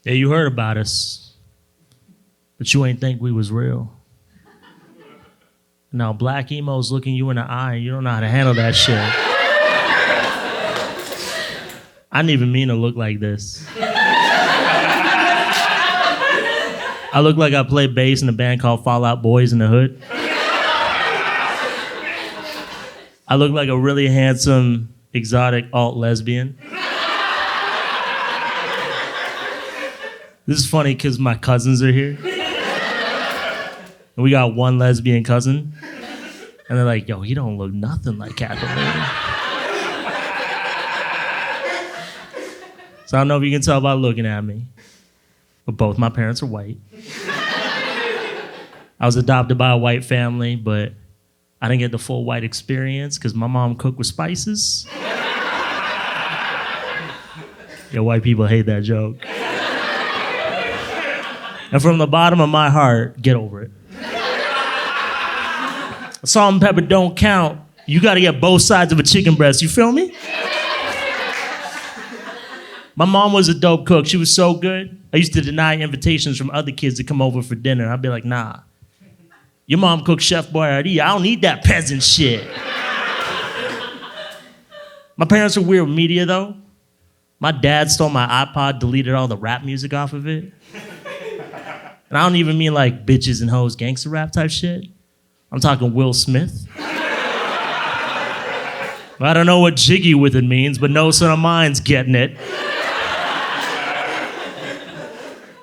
Yeah, you heard about us, but you ain't think we was real. Now, black emo's looking you in the eye, and you don't know how to handle that shit. I didn't even mean to look like this. I look like I play bass in a band called Fall Out Boys in the Hood. I look like a really handsome, exotic alt lesbian. This is funny because my cousins are here. And we got one lesbian cousin. And they're like, yo, he don't look nothing like Kathleen. So I don't know if you can tell by looking at me, but both my parents are white. I was adopted by a white family, but I didn't get the full white experience because my mom cooked with spices. Yeah, white people hate that joke. And from the bottom of my heart, get over it. Salt and pepper don't count. You gotta get both sides of a chicken breast, you feel me? My mom was a dope cook. She was so good. I used to deny invitations from other kids to come over for dinner. I'd be like, nah. Your mom cooked Chef Boyardee. I don't need that peasant shit. My parents were weird with media, though. My dad stole my iPod, deleted all the rap music off of it. And I don't even mean like bitches and hoes gangster rap type shit. I'm talking Will Smith. I don't know what jiggy with it means, but no son of mine's getting it.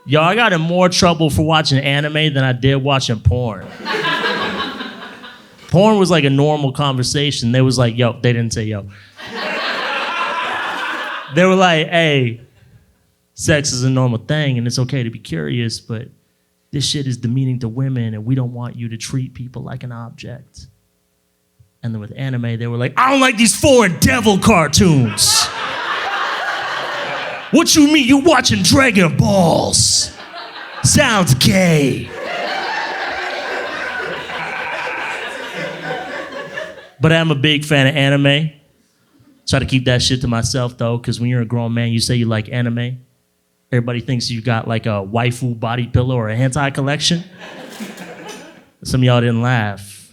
Yo, I got in more trouble for watching anime than I did watching porn. Porn was like a normal conversation. They was like, yo, they didn't say yo. They were like, hey, sex is a normal thing and it's okay to be curious, but this shit is demeaning to women and we don't want you to treat people like an object. And then with anime, they were like, I don't like these foreign devil cartoons. What you mean you watching Dragon Balls? Sounds gay. But I'm a big fan of anime. Try to keep that shit to myself though, because when you're a grown man, you say you like anime. Everybody thinks you got like a waifu body pillow or a hentai collection. Some of y'all didn't laugh.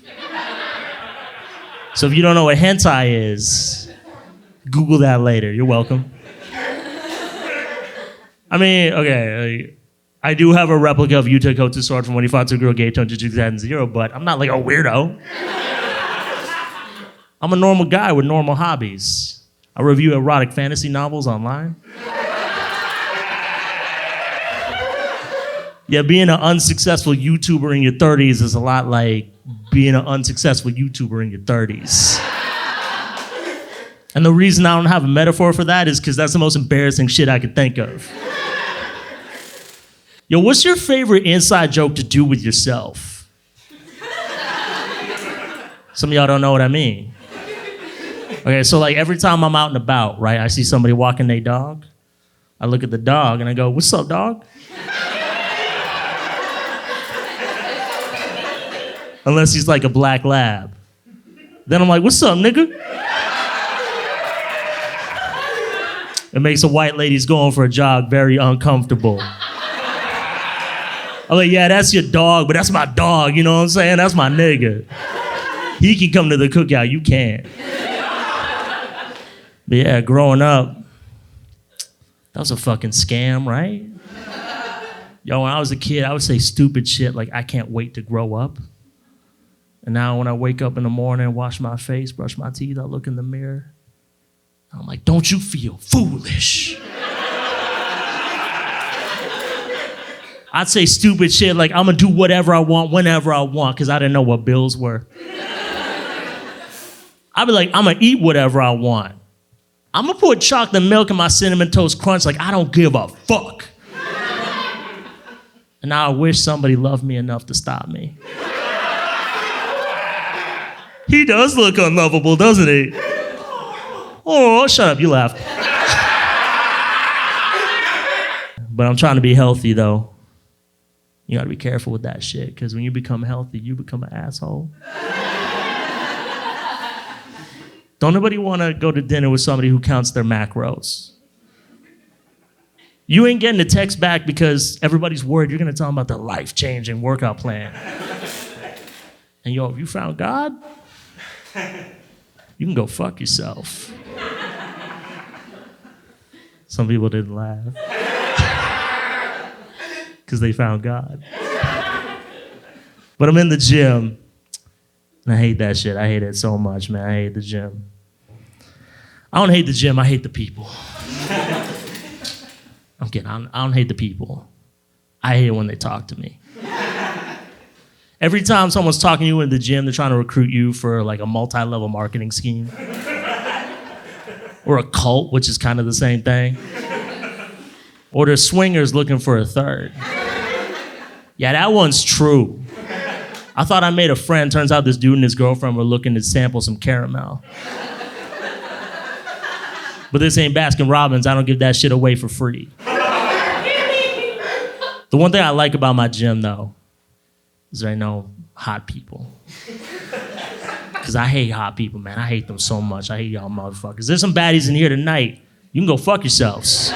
So if you don't know what hentai is, Google that later. You're welcome. I mean, okay, I do have a replica of Yuta Kota's sword from when he fought two girl gay tone Jujutsu Zero, but I'm not like a weirdo. I'm a normal guy with normal hobbies. I review erotic fantasy novels online. Yeah, being an unsuccessful YouTuber in your 30s is a lot like being an unsuccessful YouTuber in your 30s. And the reason I don't have a metaphor for that is because that's the most embarrassing shit I could think of. Yo, what's your favorite inside joke to do with yourself? Some of y'all don't know what I mean. Okay, so like every time I'm out and about, right, I see somebody walking their dog. I look at the dog and I go, what's up, dog? Unless he's like a black lab. Then I'm like, what's up, nigga? It makes a white lady's going for a jog very uncomfortable. I'm like, yeah, that's your dog, but that's my dog, you know what I'm saying? That's my nigga. He can come to the cookout, you can't. But yeah, growing up, that was a fucking scam, right? Yo, when I was a kid, I would say stupid shit like, I can't wait to grow up. And now when I wake up in the morning, wash my face, brush my teeth, I look in the mirror. I'm like, don't you feel foolish? I'd say stupid shit like, I'm gonna do whatever I want, whenever I want, because I didn't know what bills were. I'd be like, I'm gonna eat whatever I want. I'm gonna put chocolate milk in my Cinnamon Toast Crunch like I don't give a fuck. And now I wish somebody loved me enough to stop me. He does look unlovable, doesn't he? Oh, shut up, you laughed. But I'm trying to be healthy, though. You gotta be careful with that shit, because when you become healthy, you become an asshole. Don't nobody want to go to dinner with somebody who counts their macros. You ain't getting a text back because everybody's worried you're gonna tell them about the life-changing workout plan. And yo, if you found God, you can go fuck yourself. Some people didn't laugh. Because they found God. But I'm in the gym, and I hate that shit. I hate it so much, man. I hate the gym. I don't hate the gym, I hate the people. I'm kidding, I don't hate the people. I hate it when they talk to me. Every time someone's talking to you in the gym, they're trying to recruit you for like a multi-level marketing scheme. Or a cult, which is kind of the same thing. Or they're swingers looking for a third. Yeah, that one's true. I thought I made a friend. Turns out this dude and his girlfriend were looking to sample some caramel. But this ain't Baskin Robbins. I don't give that shit away for free. The one thing I like about my gym, though, is there ain't no hot people. Because I hate hot people, man. I hate them so much. I hate y'all motherfuckers. There's some baddies in here tonight. You can go fuck yourselves.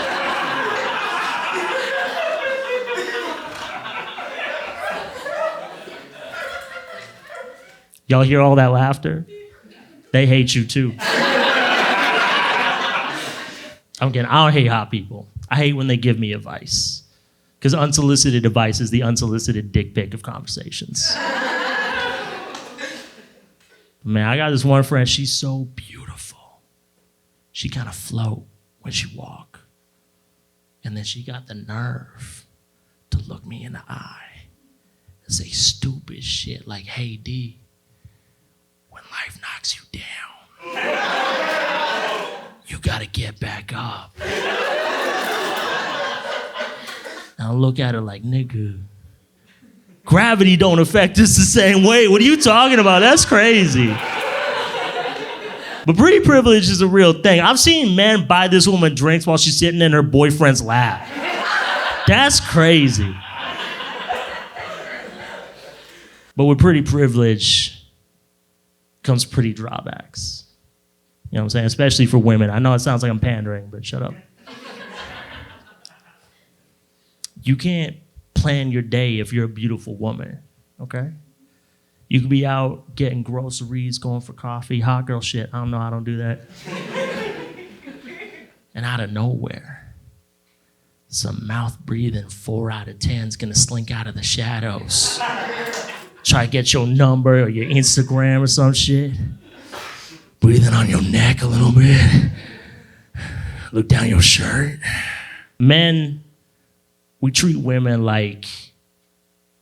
Y'all hear all that laughter? They hate you too. I'm kidding. I don't hate hot people. I hate when they give me advice. Because unsolicited advice is the unsolicited dick pic of conversations. Man, I got this one friend, she's so beautiful. She kind of float when she walk. And then she got the nerve to look me in the eye and say stupid shit like, hey, D, when life knocks you down, you gotta get back up. And I look at her like, nigga, gravity don't affect us the same way. What are you talking about? That's crazy. But pretty privilege is a real thing. I've seen men buy this woman drinks while she's sitting in her boyfriend's lap. That's crazy. But with pretty privilege comes pretty drawbacks. You know what I'm saying? Especially for women. I know it sounds like I'm pandering, but shut up. You can't plan your day if you're a beautiful woman, okay? You could be out getting groceries, going for coffee, hot girl shit. I don't know, I don't do that. And out of nowhere, some mouth-breathing 4 out of 10's gonna slink out of the shadows. Try to get your number or your Instagram or some shit. Breathing on your neck a little bit. Look down your shirt. Men, we treat women like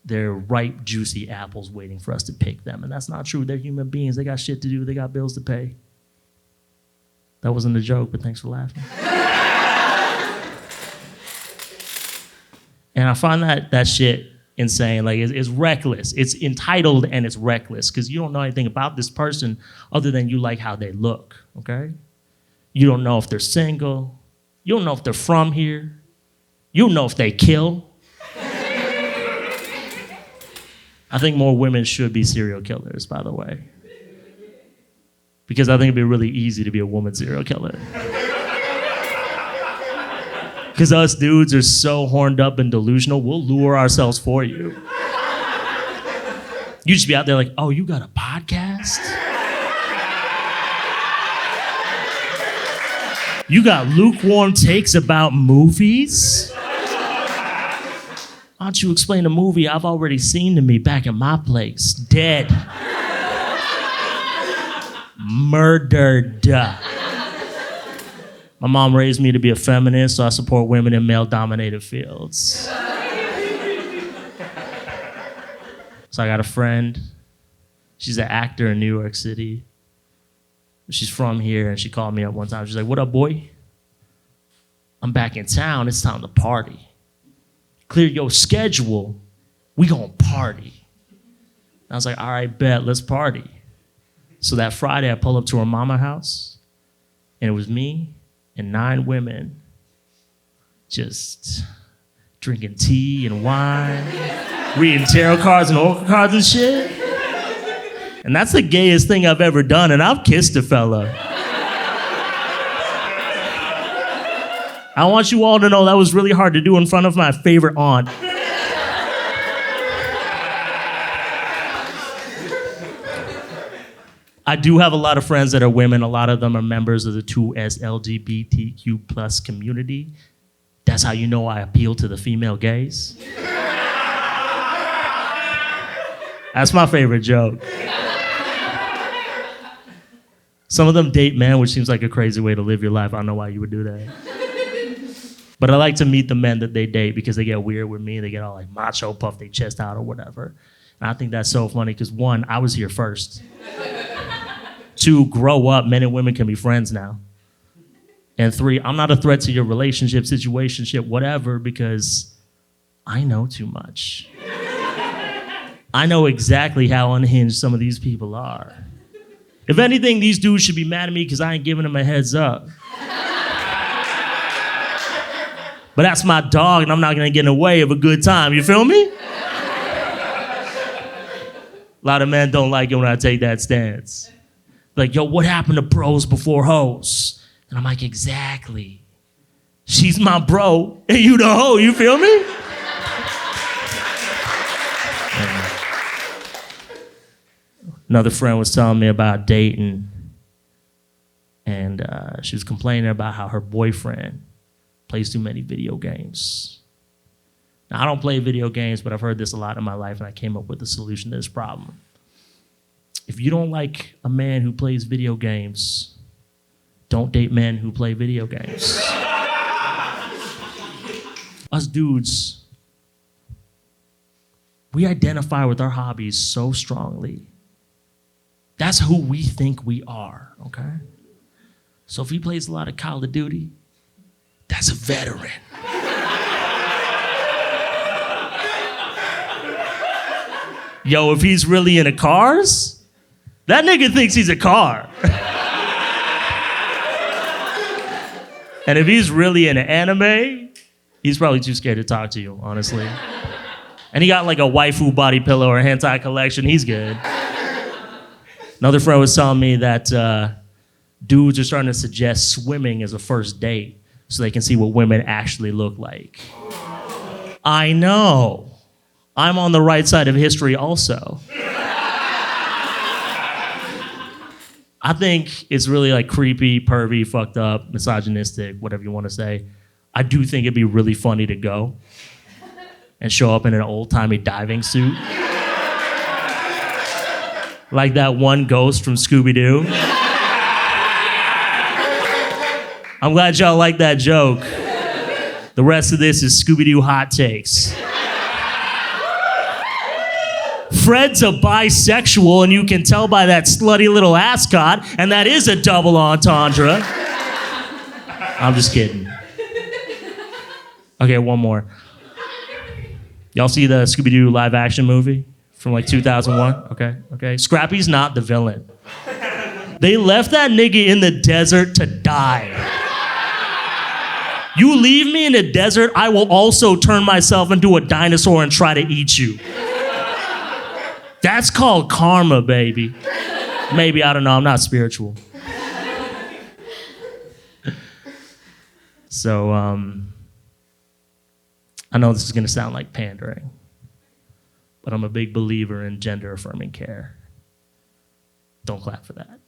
they're ripe, juicy apples waiting for us to pick them. And that's not true. They're human beings. They got shit to do. They got bills to pay. That wasn't a joke, but thanks for laughing. And I find that shit insane. Like, it's reckless. It's entitled and it's reckless because you don't know anything about this person other than you like how they look, okay? You don't know if they're single. You don't know if they're from here. You don't know if they kill. I think more women should be serial killers, by the way. Because I think it'd be really easy to be a woman serial killer. Because us dudes are so horned up and delusional, we'll lure ourselves for you. You just be out there like, oh, you got a podcast? You got lukewarm takes about movies? Why don't you explain a movie I've already seen to me back in my place? Dead. Murdered. My mom raised me to be a feminist, so I support women in male-dominated fields. So I got a friend. She's an actor in New York City. She's from here, and she called me up one time. She's like, what up, boy? I'm back in town. It's time to party. Clear your schedule. We gonna party. And I was like, all right, bet, let's party. So that Friday, I pull up to her mama house, and it was me and 9 women just drinking tea and wine, reading tarot cards and oracle cards and shit. And that's the gayest thing I've ever done, and I've kissed a fella. I want you all to know that was really hard to do in front of my favorite aunt. I do have a lot of friends that are women. A lot of them are members of the 2S LGBTQ plus community. That's how you know I appeal to the female gaze. That's my favorite joke. Some of them date men, which seems like a crazy way to live your life. I don't know why you would do that. But I like to meet the men that they date because they get weird with me. They get all like macho, puff their chest out or whatever. And I think that's so funny because one, I was here first. Two, grow up, men and women can be friends now. And three, I'm not a threat to your relationship, situationship, whatever, because I know too much. I know exactly how unhinged some of these people are. If anything, these dudes should be mad at me because I ain't giving them a heads up. But that's my dog, and I'm not gonna get in the way of a good time, you feel me? A lot of men don't like it when I take that stance. Like, yo, what happened to bros before hoes? And I'm like, exactly. She's my bro, and you the hoe, you feel me? Another friend was telling me about dating, and she was complaining about how her boyfriend plays too many video games. Now, I don't play video games, but I've heard this a lot in my life, and I came up with a solution to this problem. If you don't like a man who plays video games, don't date men who play video games. Us dudes, we identify with our hobbies so strongly. That's who we think we are, okay? So if he plays a lot of Call of Duty, that's a veteran. Yo, if he's really into cars, that nigga thinks he's a car. And if he's really into anime, he's probably too scared to talk to you, honestly. And he got like a waifu body pillow or hentai collection, he's good. Another friend was telling me that dudes are starting to suggest swimming as a first date so they can see what women actually look like. I know. I'm on the right side of history also. I think it's really like creepy, pervy, fucked up, misogynistic, whatever you want to say. I do think it'd be really funny to go and show up in an old-timey diving suit. Like that one ghost from Scooby-Doo. I'm glad y'all like that joke. The rest of this is Scooby-Doo hot takes. Fred's a bisexual, and you can tell by that slutty little ascot, and that is a double entendre. I'm just kidding. Okay, one more. Y'all see the Scooby-Doo live action movie from like 2001? Okay. Scrappy's not the villain. They left that nigga in the desert to die. You leave me in the desert, I will also turn myself into a dinosaur and try to eat you. That's called karma, baby. Maybe, I don't know, I'm not spiritual. So, I know this is gonna sound like pandering, but I'm a big believer in gender-affirming care. Don't clap for that.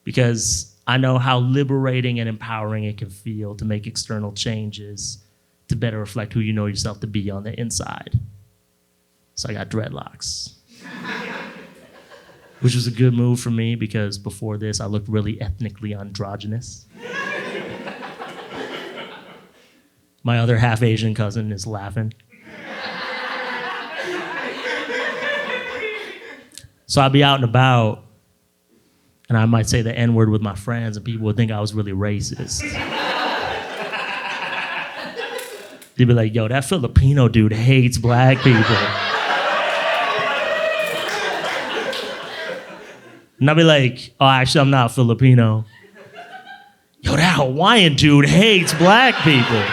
Because I know how liberating and empowering it can feel to make external changes to better reflect who you know yourself to be on the inside. So I got dreadlocks. Which was a good move for me because before this, I looked really ethnically androgynous. My other half Asian cousin is laughing. So I'd be out and about, and I might say the N-word with my friends, and people would think I was really racist. They'd be like, yo, that Filipino dude hates black people. And I'd be like, oh, actually, I'm not Filipino. Yo, that Hawaiian dude hates black people.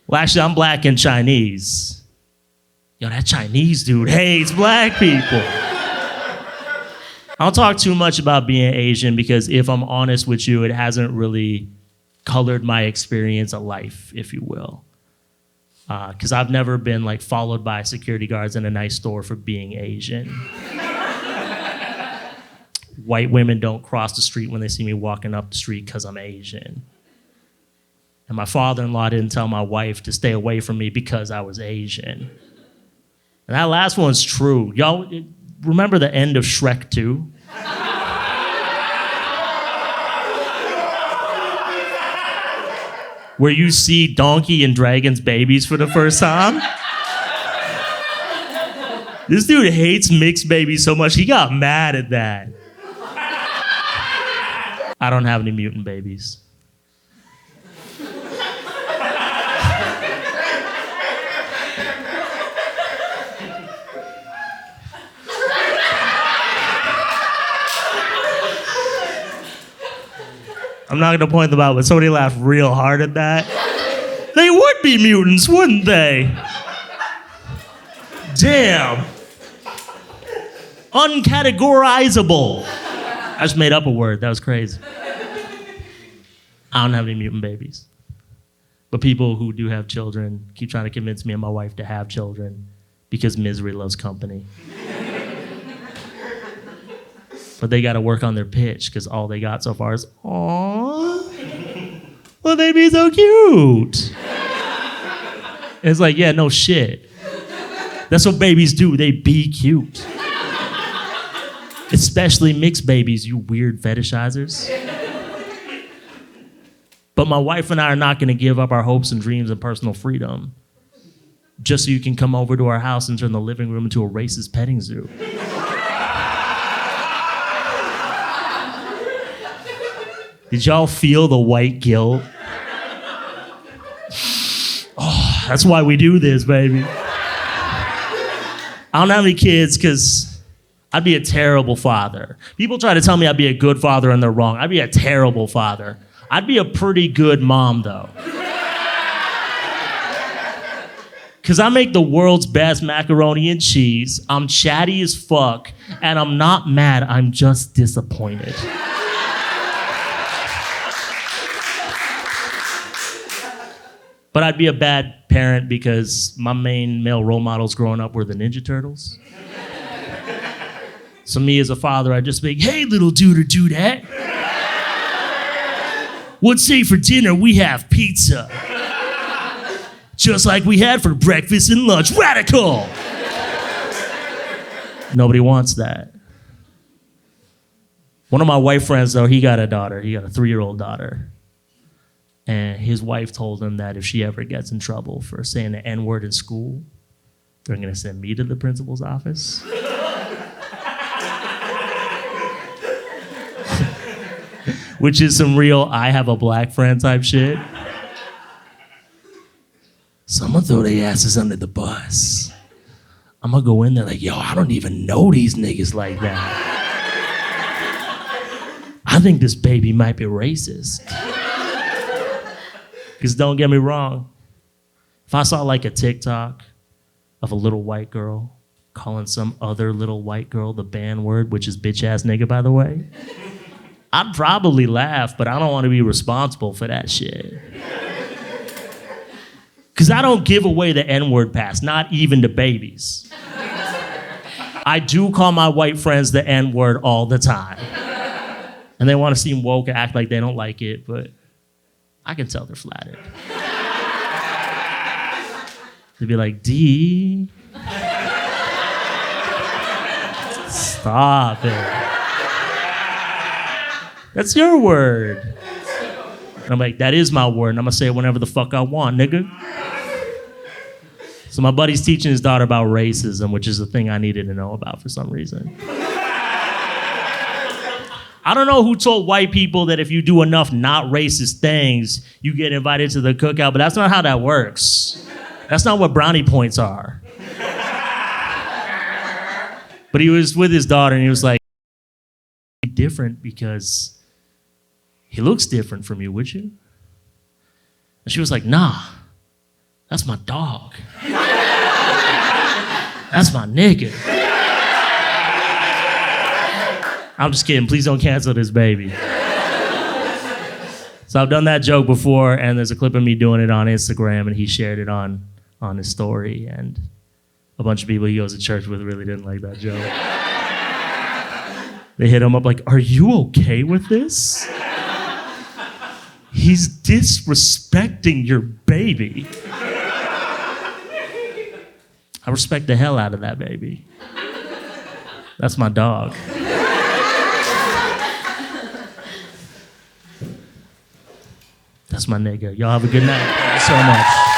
Well, actually, I'm black and Chinese. Yo, that Chinese dude hates black people. I don't talk too much about being Asian because if I'm honest with you, it hasn't really colored my experience of life, if you will. Because I've never been like followed by security guards in a nice store for being Asian. White women don't cross the street when they see me walking up the street because I'm Asian. And my father-in-law didn't tell my wife to stay away from me because I was Asian. And that last one's true. Y'all remember the end of Shrek 2? Where you see Donkey and Dragon's babies for the first time? This dude hates mixed babies so much, he got mad at that. I don't have any mutant babies. I'm not gonna point them out, but somebody laughed real hard at that. They would be mutants, wouldn't they? Damn. Uncategorizable. I just made up a word, that was crazy. I don't have any mutant babies. But people who do have children keep trying to convince me and my wife to have children because misery loves company. But they gotta work on their pitch because all they got so far is, aww, well, they'd be so cute. It's like, yeah, no shit. That's what babies do, they be cute. Especially mixed babies, you weird fetishizers. But my wife and I are not gonna give up our hopes and dreams and personal freedom just so you can come over to our house and turn the living room into a racist petting zoo. Did y'all feel the white guilt? Oh, that's why we do this, baby. I don't have any kids because I'd be a terrible father. People try to tell me I'd be a good father and they're wrong. I'd be a terrible father. I'd be a pretty good mom, though. Because I make the world's best macaroni and cheese. I'm chatty as fuck, and I'm not mad, I'm just disappointed. But I'd be a bad parent because my main male role models growing up were the Ninja Turtles. So me as a father, I'd just be like, hey, little dude or dudette. What's say for dinner? We have pizza. Just like we had for breakfast and lunch. Radical! Nobody wants that. One of my white friends, though, he got a daughter. He got a 3-year-old daughter. And his wife told him that if she ever gets in trouble for saying the N-word in school, they're gonna send me to the principal's office. Which is some real I have a black friend type shit. Someone throw their asses under the bus. I'm gonna go in there like, yo, I don't even know these niggas like that. I think this baby might be racist. Because don't get me wrong, if I saw like a TikTok of a little white girl calling some other little white girl the ban word, which is bitch ass nigga, by the way, I'd probably laugh, but I don't want to be responsible for that shit. Because I don't give away the N-word pass, not even to babies. I do call my white friends the N-word all the time. And they want to seem woke and act like they don't like it, but I can tell they're flattered. They'd be like, D, stop it. That's your word. And I'm like, that is my word, and I'm gonna say it whenever the fuck I want, nigga. So my buddy's teaching his daughter about racism, which is a thing I needed to know about for some reason. I don't know who told white people that if you do enough not racist things, you get invited to the cookout, but that's not how that works. That's not what brownie points are. But he was with his daughter and he was like, different because he looks different from you, would you? And she was like, nah, that's my dog. That's my nigga. I'm just kidding. Please don't cancel this baby. So I've done that joke before, and there's a clip of me doing it on Instagram, and he shared it on his story, and a bunch of people he goes to church with really didn't like that joke. They hit him up like, are you okay with this? He's disrespecting your baby. I respect the hell out of that baby. That's my dog. That's my nigga. Y'all have a good night. Thank you so much.